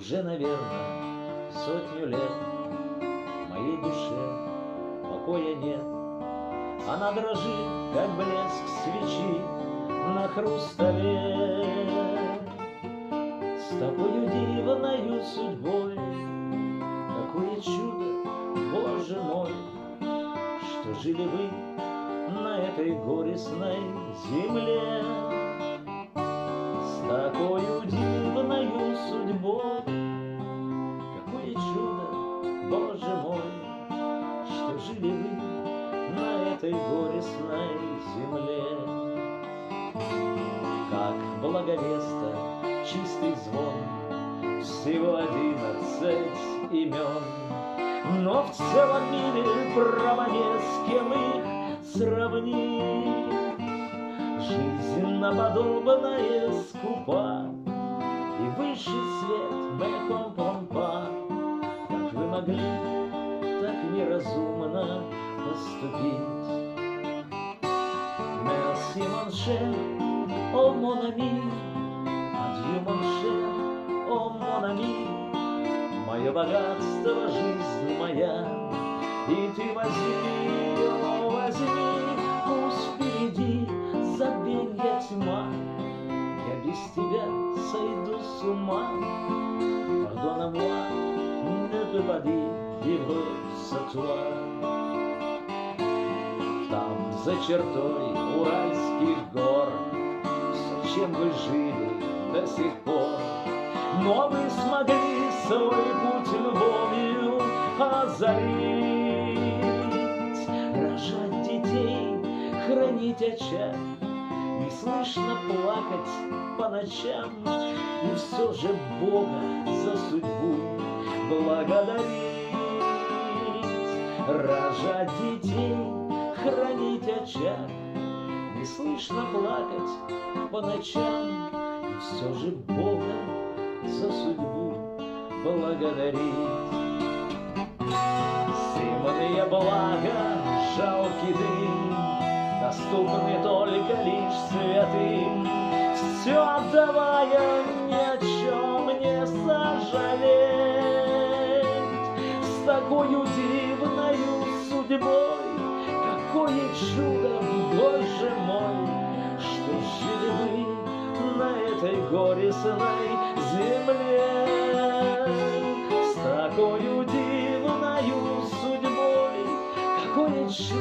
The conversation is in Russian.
Уже, наверное, 100 лет моей душе покоя нет. Она дрожит, как блеск свечи на хрустале. С такой дивною судьбой, какое чудо, Боже мой, что жили вы на этой горестной земле. С такой дивною судьбой, какое чудо, Боже мой, что жили вы на этой горестной земле. Как благовеста чистый звон, всего 11 имен, но в целом мире право не с кем их сравнить. Жизнь наподобная скупа, и высший свет меком помпа. Как вы могли так неразумно поступить? Merci mon cher, oh mon ami, adieu mon cher, oh mon ami. Мое богатство, жизнь моя, и ты возьми, о, возьми. Пусть впереди забвенья тьма, я без тебя сойду с ума. Pardonne-moi, ne peux pas dire vivre sans toi. Там, за чертой уральских гор, все, чем вы жили до сих пор, но вы смогли свой путь любовью озарить. Рожать детей, хранить очаг, не слышно плакать по ночам, и все же Бога за судьбу благодарить. Рожать детей, хранить очаг, не слышно плакать по ночам, и все же Бога за судьбу благодарить. Земные блага, жалкий дым, доступны только лишь святым. Все отдавая, ни о чем не сожалеть. С такою дивною судьбой, какое чудо, Боже мой, что жили вы на этой горестной земле. С такою дивною судьбой, какое чудо.